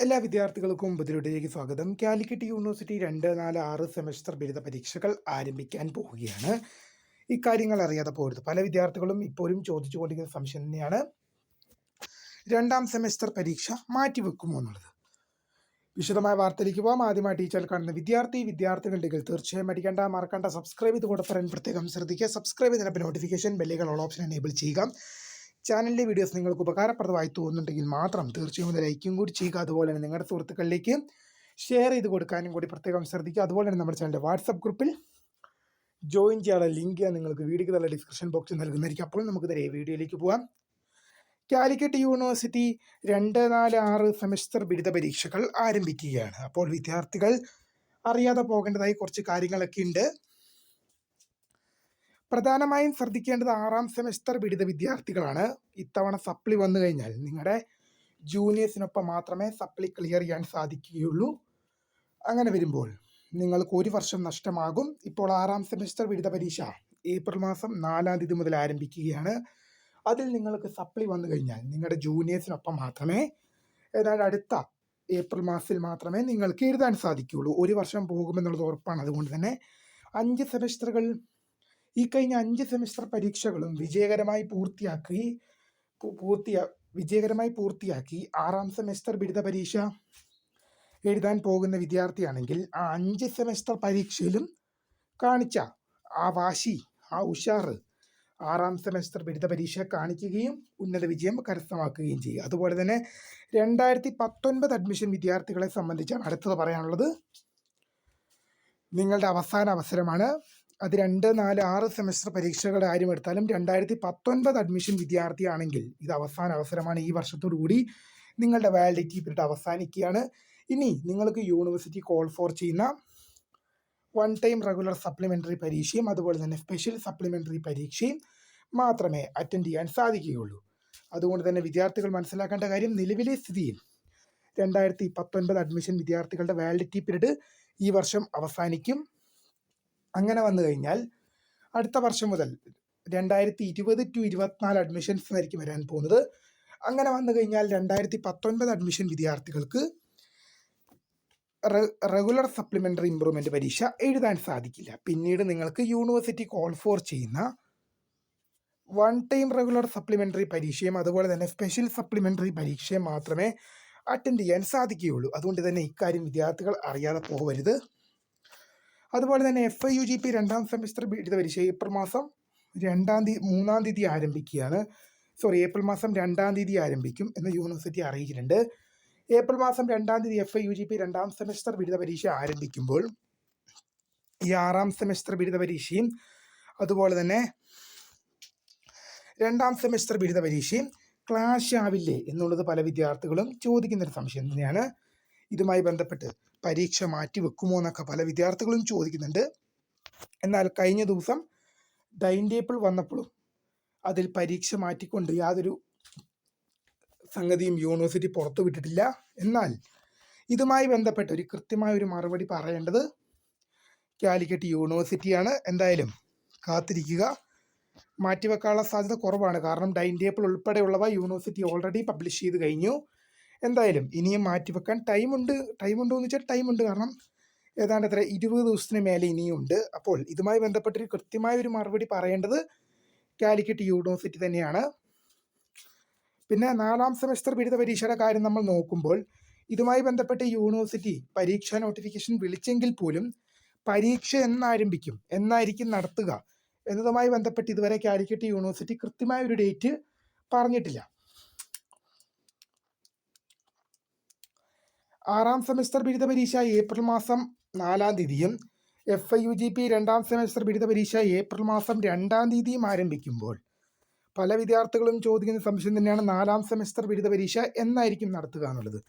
എല്ലാ വിദ്യാർത്ഥികൾക്കും പുതിയൊരുവിലേക്ക് സ്വാഗതം. കാലിക്കറ്റ് യൂണിവേഴ്സിറ്റി 2, 4, 6 സെമസ്റ്റർ ബിരുദ പരീക്ഷകൾ ആരംഭിക്കാൻ പോവുകയാണ്. ഇക്കാര്യങ്ങൾ അറിയാതെ പോരുത്. പല വിദ്യാർത്ഥികളും ഇപ്പോഴും ചോദിച്ചുകൊണ്ടിരിക്കുന്ന സംശയം തന്നെയാണ്, രണ്ടാം സെമസ്റ്റർ പരീക്ഷ മാറ്റിവെക്കുമോ എന്നുള്ളത്. വിശദമായ വാർത്തയിലേക്ക് പോകാം. ആദ്യമായി ടീച്ചർ കാണുന്ന വിദ്യാർത്ഥികളുണ്ടെങ്കിൽ തീർച്ചയായും അടിക്കേണ്ട, മറക്കേണ്ട, സബ്സ്ക്രൈബ് ചെയ്ത് കൂടെ പറയാൻ പ്രത്യേകം ശ്രദ്ധിക്കുക. സബ്സ്ക്രൈബ് ചെയ്തതിനൊപ്പം നോട്ടിഫിക്കേഷൻ ബെല്ലുകൾ ഓൾ ഓപ്ഷൻ എനേബിൾ ചെയ്യുക. ചാനലിലെ വീഡിയോസ് നിങ്ങൾക്ക് ഉപകാരപ്രദമായി തോന്നുന്നുണ്ടെങ്കിൽ മാത്രം തീർച്ചയായും ഒന്ന് ലൈക്കും കൂടി ചെയ്യുക. അതുപോലെ തന്നെ നിങ്ങളുടെ സുഹൃത്തുക്കളിലേക്ക് ഷെയർ ചെയ്ത് കൊടുക്കാനും കൂടി പ്രത്യേകം ശ്രദ്ധിക്കുക. അതുപോലെ തന്നെ നമ്മുടെ ചാനലിൻ്റെ വാട്സപ്പ് ഗ്രൂപ്പിൽ ജോയിൻ ചെയ്യാനുള്ള ലിങ്ക് നിങ്ങൾക്ക് വീഡിയോയ്ക്ക് നല്ല ഡിസ്ക്രിപ്ഷൻ ബോക്സിൽ നൽകുന്നതായിരിക്കും. അപ്പോൾ നമുക്ക് വീഡിയോയിലേക്ക് പോകാം. കാലിക്കറ്റ് യൂണിവേഴ്സിറ്റി 2, 4, 6 സെമസ്റ്റർ ബിരുദ പരീക്ഷകൾ ആരംഭിക്കുകയാണ്. അപ്പോൾ വിദ്യാർത്ഥികൾ അറിയാതെ പോകേണ്ടതായി കുറച്ച് കാര്യങ്ങളൊക്കെ ഉണ്ട്. പ്രധാനമായും ശ്രദ്ധിക്കേണ്ടത് 6ാം സെമസ്റ്റർ ബിരുദ വിദ്യാർത്ഥികളാണ്. ഇത്തവണ സപ്ലി വന്നു കഴിഞ്ഞാൽ നിങ്ങളുടെ ജൂനിയേഴ്സിനൊപ്പം മാത്രമേ സപ്ലി ക്ലിയർ ചെയ്യാൻ സാധിക്കുകയുള്ളൂ. അങ്ങനെ വരുമ്പോൾ നിങ്ങൾക്ക് 1 വർഷം നഷ്ടമാകും. ഇപ്പോൾ 6ാം സെമസ്റ്റർ ബിരുദ പരീക്ഷ ഏപ്രിൽ മാസം 4-ാം തീയതി മുതൽ ആരംഭിക്കുകയാണ്. അതിൽ നിങ്ങൾക്ക് സപ്ലി വന്നു കഴിഞ്ഞാൽ നിങ്ങളുടെ ജൂനിയേഴ്സിനൊപ്പം മാത്രമേ, ഏതാണ്ട് അടുത്ത ഏപ്രിൽ മാസത്തിൽ മാത്രമേ നിങ്ങൾക്ക് എഴുതാൻ സാധിക്കുകയുള്ളൂ. 1 വർഷം പോകുമെന്നുള്ളത് ഉറപ്പാണ്. അതുകൊണ്ട് തന്നെ 5 സെമസ്റ്ററുകൾ, ഈ കഴിഞ്ഞ 5 സെമസ്റ്റർ പരീക്ഷകളും വിജയകരമായി പൂർത്തിയാക്കി 6ാം സെമസ്റ്റർ ബിരുദ പരീക്ഷ എഴുതാൻ പോകുന്ന വിദ്യാർത്ഥിയാണെങ്കിൽ ആ 5 സെമസ്റ്റർ പരീക്ഷയിലും കാണിച്ച ആ വാശി, ആ ഉഷാറ് 6ാം സെമസ്റ്റർ ബിരുദ പരീക്ഷ കാണിക്കുകയും ഉന്നത വിജയം കരസ്ഥമാക്കുകയും ചെയ്യും. അതുപോലെ തന്നെ 2019 അഡ്മിഷൻ വിദ്യാർത്ഥികളെ സംബന്ധിച്ചാണ് അടുത്തത് പറയാനുള്ളത്. നിങ്ങളുടെ അവസാന അവസരമാണ്. അത് 2, 4, 6 സെമസ്റ്റർ പരീക്ഷകളുടെ കാര്യം എടുത്താലും 2019 അഡ്മിഷൻ വിദ്യാർത്ഥിയാണെങ്കിൽ ഇത് അവസാന അവസരമാണ്. ഈ വർഷത്തോടു കൂടി നിങ്ങളുടെ വാലിഡിറ്റി പീരീഡ് അവസാനിക്കുകയാണ്. ഇനി നിങ്ങൾക്ക് യൂണിവേഴ്സിറ്റി കോൾ ഫോർ ചെയ്യുന്ന 1 ടൈം റെഗുലർ സപ്ലിമെൻ്ററി പരീക്ഷയും അതുപോലെ തന്നെ സ്പെഷ്യൽ സപ്ലിമെൻ്ററി പരീക്ഷയും മാത്രമേ അറ്റൻഡ് ചെയ്യാൻ സാധിക്കുകയുള്ളൂ. അതുകൊണ്ട് തന്നെ വിദ്യാർത്ഥികൾ മനസ്സിലാക്കേണ്ട കാര്യം, നിലവിലെ സ്ഥിതിയിൽ 2019 അഡ്മിഷൻ വിദ്യാർത്ഥികളുടെ വാലിഡിറ്റി പീരീഡ് ഈ വർഷം അവസാനിക്കും. അങ്ങനെ വന്നു കഴിഞ്ഞാൽ അടുത്ത വർഷം മുതൽ 2020 to 2024 അഡ്മിഷൻസ് ആയിരിക്കും വരാൻ പോകുന്നത്. അങ്ങനെ വന്നു കഴിഞ്ഞാൽ 2019 അഡ്മിഷൻ വിദ്യാർത്ഥികൾക്ക് റെഗുലർ സപ്ലിമെൻ്ററി ഇംപ്രൂവ്മെൻറ്റ് പരീക്ഷ എഴുതാൻ സാധിക്കില്ല. പിന്നീട് നിങ്ങൾക്ക് യൂണിവേഴ്സിറ്റി കോൾ ഫോർ ചെയ്യുന്ന 1 ടൈം റെഗുലർ സപ്ലിമെൻ്ററി പരീക്ഷയും അതുപോലെ തന്നെ സ്പെഷ്യൽ സപ്ലിമെൻ്ററി പരീക്ഷയും മാത്രമേ അറ്റൻഡ് ചെയ്യാൻ സാധിക്കുകയുള്ളൂ. അതുകൊണ്ട് തന്നെ ഇക്കാര്യം വിദ്യാർത്ഥികൾ അറിയാതെ പോകരുത്. അതുപോലെ തന്നെ FIUGP 2ാം സെമസ്റ്റർ ബിരുദ പരീക്ഷ ഏപ്രിൽ മാസം 3-ാം തീയതി ആരംഭിക്കുകയാണ്. ഏപ്രിൽ മാസം 2-ാം തീയതി ആരംഭിക്കും എന്ന് യൂണിവേഴ്സിറ്റി അറിയിച്ചിട്ടുണ്ട്. ഏപ്രിൽ മാസം 2-ാം തീയതി FIUGP 2ാം സെമസ്റ്റർ ബിരുദ പരീക്ഷ ആരംഭിക്കുമ്പോൾ ഈ 6ാം സെമസ്റ്റർ ബിരുദ പരീക്ഷയും അതുപോലെ തന്നെ 2ാം സെമസ്റ്റർ ബിരുദ പരീക്ഷയും ക്ലാഷ് ആവില്ലേ എന്നുള്ളത് പല വിദ്യാർത്ഥികളും ചോദിക്കുന്നൊരു സംശയം തന്നെയാണ്. ഇതുമായി ബന്ധപ്പെട്ട് പരീക്ഷ മാറ്റിവെക്കുമോ എന്നൊക്കെ പല വിദ്യാർത്ഥികളും ചോദിക്കുന്നുണ്ട്. എന്നാൽ കഴിഞ്ഞ ദിവസം ടൈം ടേബിൾ വന്നപ്പോഴും അതിൽ പരീക്ഷ മാറ്റിക്കൊണ്ട് യാതൊരു സംഗതിയും യൂണിവേഴ്സിറ്റി പുറത്തുവിട്ടിട്ടില്ല. എന്നാൽ ഇതുമായി ബന്ധപ്പെട്ട് കൃത്യമായ ഒരു മറുപടി പറയേണ്ടത് കാലിക്കറ്റ് യൂണിവേഴ്സിറ്റിയാണ്. എന്തായാലും കാത്തിരിക്കുക. മാറ്റിവെക്കാനുള്ള സാധ്യത കുറവാണ്. കാരണം ടൈം ടേബിൾ ഉൾപ്പെടെയുള്ളവ യൂണിവേഴ്സിറ്റി ഓൾറെഡി പബ്ലിഷ് ചെയ്ത് കഴിഞ്ഞു. എന്തായാലും ഇനിയും മാറ്റിവെക്കാൻ ടൈമുണ്ടോ എന്ന് വെച്ചാൽ ടൈമുണ്ട്. കാരണം ഏതാണ്ട് 20 ദിവസത്തിന് മേലെ ഇനിയുണ്ട്. അപ്പോൾ ഇതുമായി ബന്ധപ്പെട്ടൊരു കൃത്യമായ ഒരു മറുപടി പറയേണ്ടത് കാലിക്കറ്റ് യൂണിവേഴ്സിറ്റി തന്നെയാണ്. പിന്നെ 4ാം സെമസ്റ്റർ ബിരുദ പരീക്ഷയുടെ കാര്യം നമ്മൾ നോക്കുമ്പോൾ ഇതുമായി ബന്ധപ്പെട്ട് യൂണിവേഴ്സിറ്റി പരീക്ഷാ നോട്ടിഫിക്കേഷൻ വിളിച്ചെങ്കിൽ പോലും പരീക്ഷ എന്നായിരിക്കും നടത്തുക എന്നതുമായി ബന്ധപ്പെട്ട് ഇതുവരെ കാലിക്കറ്റ് യൂണിവേഴ്സിറ്റി കൃത്യമായ ഒരു ഡേറ്റ് പറഞ്ഞിട്ടില്ല. 6ാം സെമസ്റ്റർ ബിരുദ പരീക്ഷ ഏപ്രിൽ മാസം 4-ാം തീയതിയും FIUGP 2ാം സെമസ്റ്റർ ബിരുദ പരീക്ഷ ഏപ്രിൽ മാസം 2-ാം തീയതിയും ആരംഭിക്കുമ്പോൾ പല വിദ്യാർത്ഥികളും ചോദിക്കുന്ന സംശയം തന്നെയാണ്, 4ാം സെമസ്റ്റർ ബിരുദ പരീക്ഷ എന്നായിരിക്കും നടത്തുക എന്നുള്ളത്.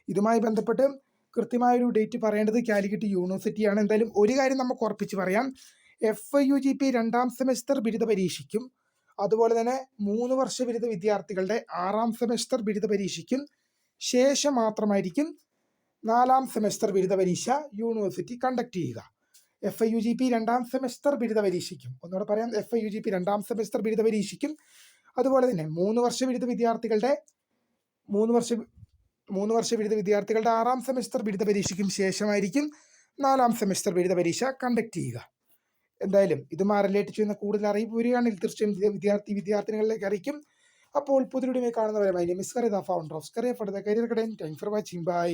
ഇതുമായി ബന്ധപ്പെട്ട് കൃത്യമായൊരു ഡേറ്റ് പറയേണ്ടത് കാലിക്കറ്റ് യൂണിവേഴ്സിറ്റിയാണ്. എന്തായാലും ഒരു കാര്യം നമുക്ക് ഉറപ്പിച്ച് പറയാം, FIUGP 2ാം സെമസ്റ്റർ ബിരുദ പരീക്ഷയ്ക്കും അതുപോലെ തന്നെ 3 വർഷ ബിരുദ വിദ്യാർത്ഥികളുടെ 6ാം സെമസ്റ്റർ ബിരുദ പരീക്ഷയ്ക്കും ശേഷം മാത്രമായിരിക്കും 4ാം സെമസ്റ്റർ ബിരുദ പരീക്ഷ യൂണിവേഴ്സിറ്റി കണ്ടക്ട് ചെയ്യുക. FIUGP 2ാം സെമസ്റ്റർ ബിരുദ പരീക്ഷയ്ക്കും, ഒന്നുകൂടെ പറയാം, FIUGP 2ാം സെമസ്റ്റർ ബിരുദ പരീക്ഷയ്ക്കും അതുപോലെ തന്നെ 3 വർഷ ബിരുദ വിദ്യാർത്ഥികളുടെ 3 വർഷ 3 വർഷ ബിരുദ വിദ്യാർത്ഥികളുടെ 6ാം സെമസ്റ്റർ ബിരുദ പരീക്ഷയ്ക്കും ശേഷമായിരിക്കും 4ാം സെമസ്റ്റർ ബിരുദ പരീക്ഷ കണ്ടക്ട് ചെയ്യുക. എന്തായാലും ഇതുമായി റിലേറ്റ് ചെയ്യുന്ന കൂടുതൽ അറിയിപ്പ് വരികയാണെങ്കിൽ തീർച്ചയായും വിദ്യാർത്ഥിനികളിലേക്ക് അറിയിക്കും. അപ്പോൾ പുതിയ വീഡിയോയിൽ കാണുന്നവരെ my name is Kariya, the founder of Kariya for the career academy. Thanks for watching. By.